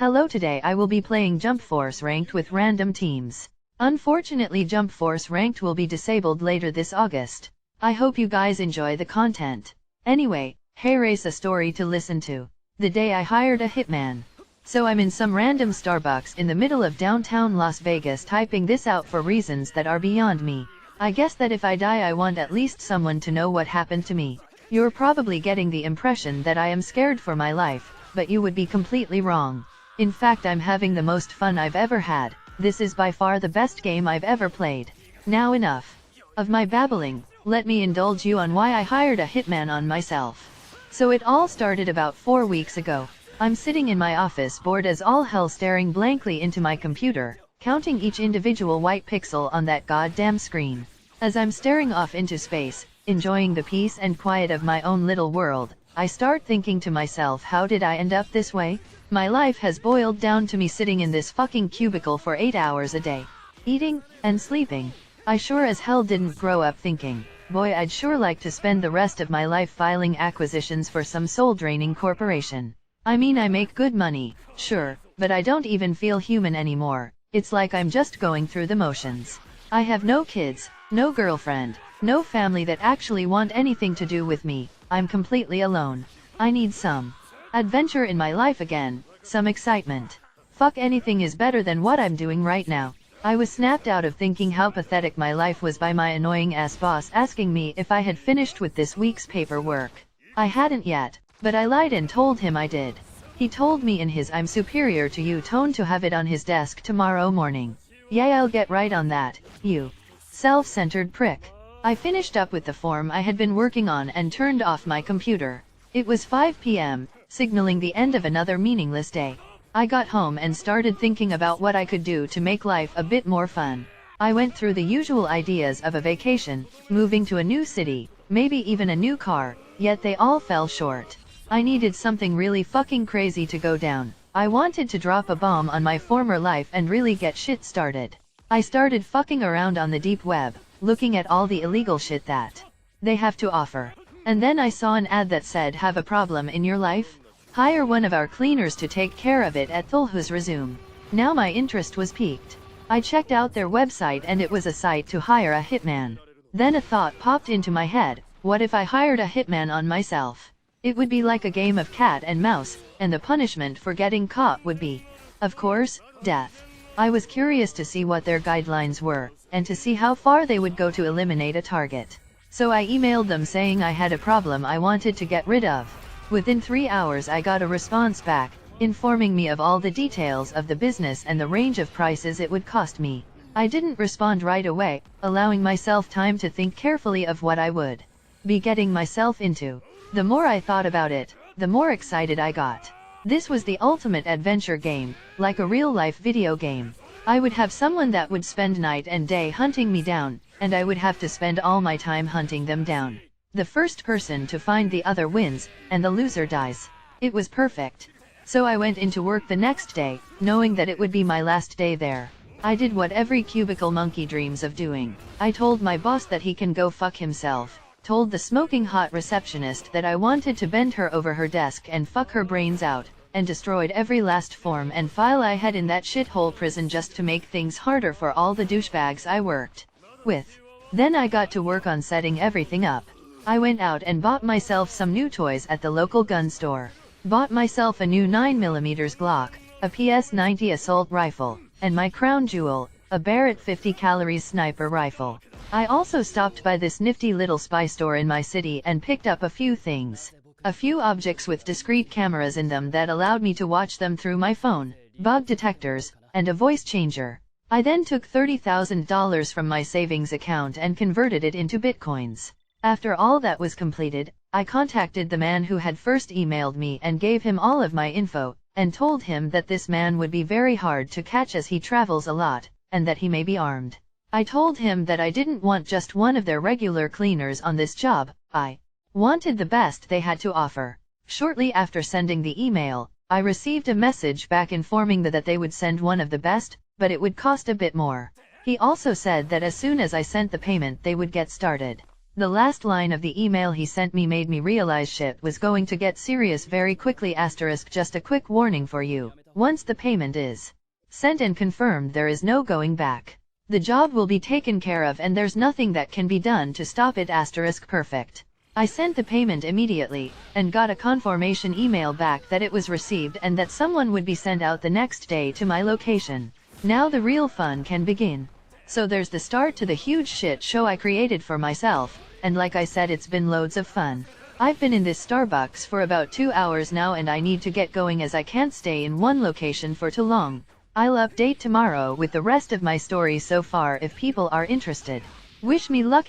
Hello, today I will be playing Jumpforce ranked with random teams. Unfortunately, Jumpforce ranked will be disabled later this August. I hope you guys enjoy the content. Anyway, hey, race a story to listen to. The day I hired a hitman. So I'm in some random Starbucks in the middle of downtown Las Vegas typing this out for reasons that are beyond me. I guess that if I die I want at least someone to know what happened to me. You're probably getting the impression that I am scared for my life, but you would be completely wrong. In fact, I'm having the most fun I've ever had. This is by far the best game I've ever played. Now enough of my babbling, let me indulge you on why I hired a hitman on myself. So it all started about 4 weeks ago. I'm sitting in my office bored as all hell, staring blankly into my computer, counting each individual white pixel on that goddamn screen. As I'm staring off into space, enjoying the peace and quiet of my own little world, I start thinking to myself, how did I end up this way? My life has boiled down to me sitting in this fucking cubicle for 8 hours a day, eating and sleeping. I sure as hell didn't grow up thinking, boy, I'd sure like to spend the rest of my life filing acquisitions for some soul-draining corporation. I mean, I make good money, sure, but I don't even feel human anymore. It's like I'm just going through the motions. I have no kids, no girlfriend, no family that actually want anything to do with me. I'm completely alone. I need some adventure in my life again, some excitement. Fuck, anything is better than what I'm doing right now. I was snapped out of thinking how pathetic my life was by my annoying ass boss asking me if I had finished with this week's paperwork. I hadn't yet, but I lied and told him I did. He told me in his "I'm superior to you" tone to have it on his desk tomorrow morning. Yeah, I'll get right on that, you self-centered prick. I finished up with the form I had been working on and turned off my computer. It was 5 p.m., signaling the end of another meaningless day. I got home and started thinking about what I could do to make life a bit more fun. I went through the usual ideas of a vacation, moving to a new city, maybe even a new car, yet they all fell short. I needed something really fucking crazy to go down. I wanted to drop a bomb on my former life and really get shit started. I started fucking around on the deep web, looking at all the illegal shit that they have to offer. And then I saw an ad that said, have a problem in your life? Hire one of our cleaners to take care of it at Thulhu's Resume. Now my interest was piqued. I checked out their website and it was a site to hire a hitman. Then a thought popped into my head, what if I hired a hitman on myself? It would be like a game of cat and mouse, and the punishment for getting caught would be, of course, death. I was curious to see what their guidelines were, and to see how far they would go to eliminate a target. So I emailed them saying I had a problem I wanted to get rid of. Within 3 hours I got a response back, informing me of all the details of the business and the range of prices it would cost me. I didn't respond right away, allowing myself time to think carefully of what I would be getting myself into. The more I thought about it, the more excited I got. This was the ultimate adventure game, like a real-life video game. I would have someone that would spend night and day hunting me down, and I would have to spend all my time hunting them down. The first person to find the other wins, and the loser dies. It was perfect. So I went into work the next day, knowing that it would be my last day there. I did what every cubicle monkey dreams of doing. I told my boss that he can go fuck himself, told the smoking hot receptionist that I wanted to bend her over her desk and fuck her brains out, and destroyed every last form and file I had in that shithole prison just to make things harder for all the douchebags I worked with. Then I got to work on setting everything up. I went out and bought myself some new toys at the local gun store. Bought myself a new 9mm Glock, a PS-90 assault rifle, and my crown jewel, a Barrett 50 calories sniper rifle. I also stopped by this nifty little spy store in my city and picked up a few things. A few objects with discrete cameras in them that allowed me to watch them through my phone, bug detectors, and a voice changer. I then took $30,000 from my savings account and converted it into bitcoins. After all that was completed, I contacted the man who had first emailed me and gave him all of my info, and told him that this man would be very hard to catch as he travels a lot, and that he may be armed. I told him that I didn't want just one of their regular cleaners on this job, I wanted the best they had to offer. Shortly after sending the email, I received a message back informing that they would send one of the best, but it would cost a bit more. He also said that as soon as I sent the payment they would get started. The last line of the email he sent me made me realize shit was going to get serious very quickly. Just a quick warning for you. Once the payment is sent and confirmed, there is no going back. The job will be taken care of and there's nothing that can be done to stop it. Perfect. I sent the payment immediately, and got a confirmation email back that it was received and that someone would be sent out the next day to my location. Now the real fun can begin. So there's the start to the huge shit show I created for myself, and like I said, it's been loads of fun. I've been in this Starbucks for about 2 hours now and I need to get going as I can't stay in one location for too long. I'll update tomorrow with the rest of my story so far if people are interested. Wish me luck.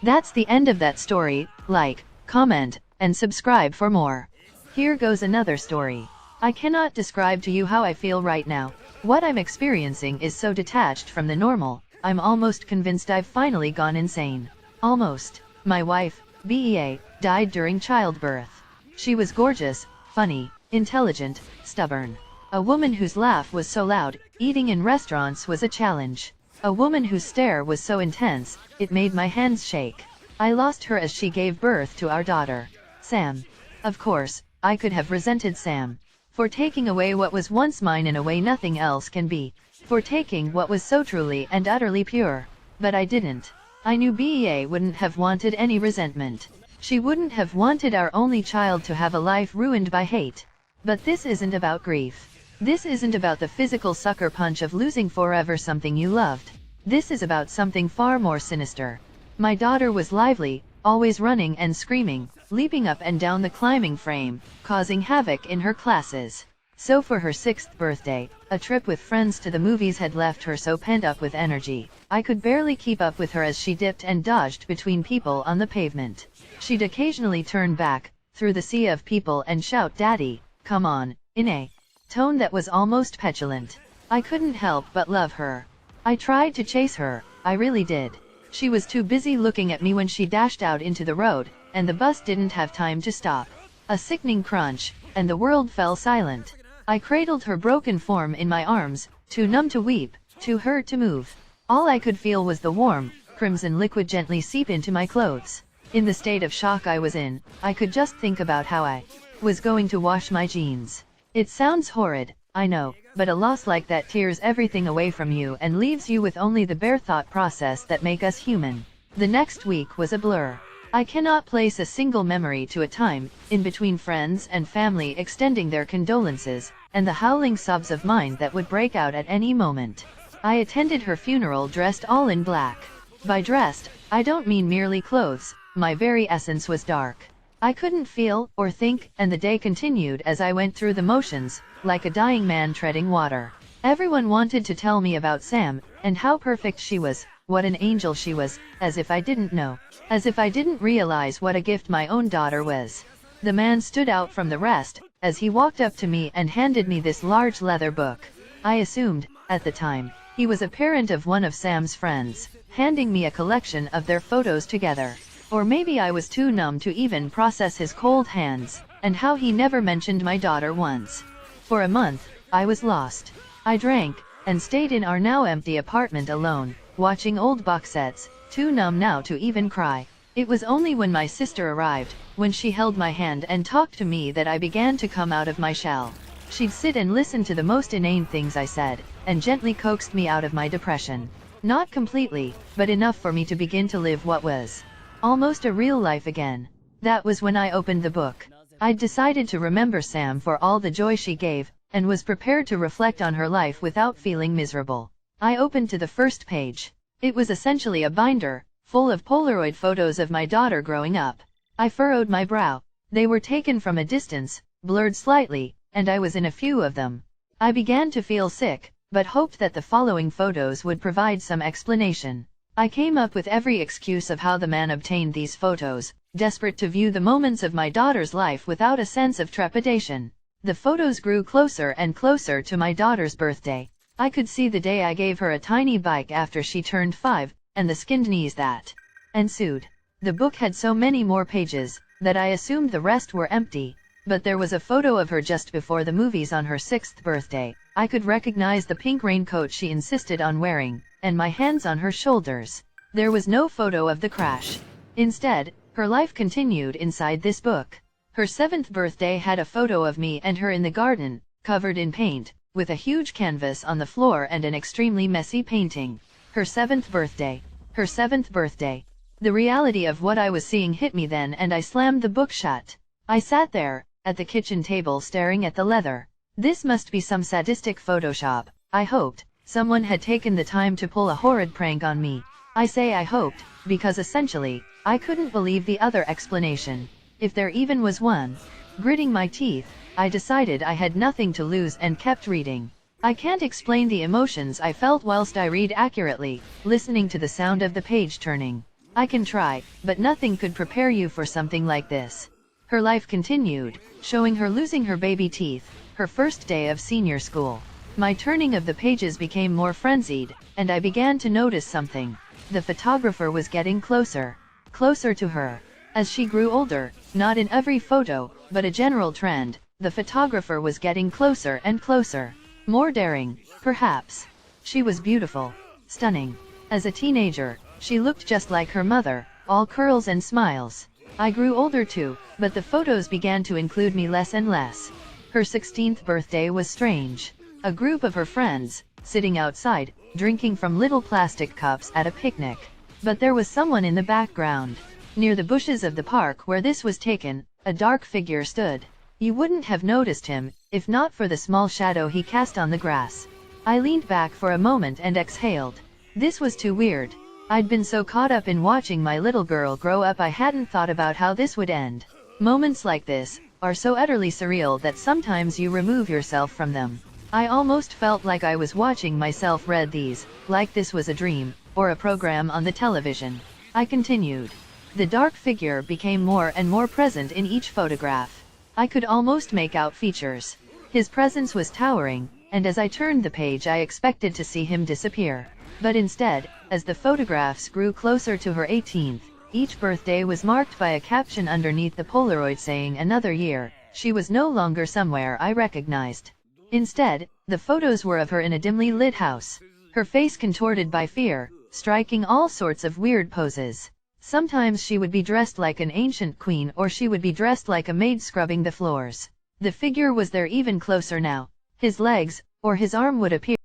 That's the end of that story. Like, comment, and subscribe for more. Here goes another story. I cannot describe to you how I feel right now. What I'm experiencing is so detached from the normal. I'm almost convinced I've finally gone insane. Almost. My wife, Bea, died during childbirth. She was gorgeous, funny, intelligent, stubborn. A woman whose laugh was so loud, eating in restaurants was a challenge. A woman whose stare was so intense, it made my hands shake. I lost her as she gave birth to our daughter, Sam. Of course, I could have resented Sam for taking away what was once mine in a way nothing else can be, for taking what was so truly and utterly pure. But I didn't. I knew Bea wouldn't have wanted any resentment. She wouldn't have wanted our only child to have a life ruined by hate. But this isn't about grief. This isn't about the physical sucker punch of losing forever something you loved. This is about something far more sinister. My daughter was lively, always running and screaming, leaping up and down the climbing frame, causing havoc in her classes. So for her 6th birthday, a trip with friends to the movies had left her so pent up with energy, I could barely keep up with her as she dipped and dodged between people on the pavement. She'd occasionally turn back, through the sea of people and shout, "Daddy, come on," in a tone that was almost petulant. I couldn't help but love her. I tried to chase her, I really did. She was too busy looking at me when she dashed out into the road, and the bus didn't have time to stop. A sickening crunch, and the world fell silent. I cradled her broken form in my arms, too numb to weep, too hurt to move. All I could feel was the warm, crimson liquid gently seep into my clothes. In the state of shock I was in, I could just think about how I was going to wash my jeans. It sounds horrid, I know, but a loss like that tears everything away from you and leaves you with only the bare thought process that make us human. The next week was a blur. I cannot place a single memory to a time, in between friends and family extending their condolences, and the howling sobs of mine that would break out at any moment. I attended her funeral dressed all in black. By dressed, I don't mean merely clothes, my very essence was dark. I couldn't feel or think, and the day continued as I went through the motions, like a dying man treading water. Everyone wanted to tell me about Sam, and how perfect she was, what an angel she was, as if I didn't know. As if I didn't realize what a gift my own daughter was. The man stood out from the rest, as he walked up to me and handed me this large leather book. I assumed, at the time, he was a parent of one of Sam's friends, handing me a collection of their photos together. Or maybe I was too numb to even process his cold hands, and how he never mentioned my daughter once. For a month, I was lost. I drank, and stayed in our now empty apartment alone, watching old box sets, too numb now to even cry. It was only when my sister arrived, when she held my hand and talked to me, that I began to come out of my shell. She'd sit and listen to the most inane things I said, and gently coaxed me out of my depression. Not completely, but enough for me to begin to live what was almost a real life again. That was when I opened the book. I'd decided to remember Sam for all the joy she gave, and was prepared to reflect on her life without feeling miserable. I opened to the first page. It was essentially a binder, full of Polaroid photos of my daughter growing up. I furrowed my brow. They were taken from a distance, blurred slightly, and I was in a few of them. I began to feel sick, but hoped that the following photos would provide some explanation. I came up with every excuse of how the man obtained these photos, desperate to view the moments of my daughter's life without a sense of trepidation. The photos grew closer and closer to my daughter's birthday. I could see the day I gave her a tiny bike after she turned 5, and the skinned knees that ensued. The book had so many more pages, that I assumed the rest were empty. But there was a photo of her just before the movies on her 6th birthday. I could recognize the pink raincoat she insisted on wearing, and my hands on her shoulders. There was no photo of the crash. Instead, her life continued inside this book. Her 7th birthday had a photo of me and her in the garden, covered in paint, with a huge canvas on the floor and an extremely messy painting. Her 7th birthday. Her 7th birthday. The reality of what I was seeing hit me then, and I slammed the book shut. I sat there, at the kitchen table, staring at the leather. This must be some sadistic Photoshop, I hoped. Someone had taken the time to pull a horrid prank on me. I say I hoped, because essentially, I couldn't believe the other explanation. If there even was one. Gritting my teeth, I decided I had nothing to lose and kept reading. I can't explain the emotions I felt whilst I read accurately, listening to the sound of the page turning. I can try, but nothing could prepare you for something like this. Her life continued, showing her losing her baby teeth, her first day of senior school. My turning of the pages became more frenzied, and I began to notice something. The photographer was getting closer. Closer to her. As she grew older, not in every photo, but a general trend, the photographer was getting closer and closer. More daring, perhaps. She was beautiful. Stunning. As a teenager, she looked just like her mother, all curls and smiles. I grew older too, but the photos began to include me less and less. Her 16th birthday was strange. A group of her friends, sitting outside, drinking from little plastic cups at a picnic. But there was someone in the background. Near the bushes of the park where this was taken, a dark figure stood. You wouldn't have noticed him, if not for the small shadow he cast on the grass. I leaned back for a moment and exhaled. This was too weird. I'd been so caught up in watching my little girl grow up I hadn't thought about how this would end. Moments like this are so utterly surreal that sometimes you remove yourself from them. I almost felt like I was watching myself read these, like this was a dream, or a program on the television. I continued. The dark figure became more and more present in each photograph. I could almost make out features. His presence was towering, and as I turned the page I expected to see him disappear. But instead, as the photographs grew closer to her 18th, each birthday was marked by a caption underneath the Polaroid saying another year. She was no longer somewhere I recognized. Instead, the photos were of her in a dimly lit house. Her face contorted by fear, striking all sorts of weird poses. Sometimes she would be dressed like an ancient queen, or she would be dressed like a maid scrubbing the floors. The figure was there even closer now. His legs, or his arm would appear.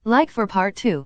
Like for part 2.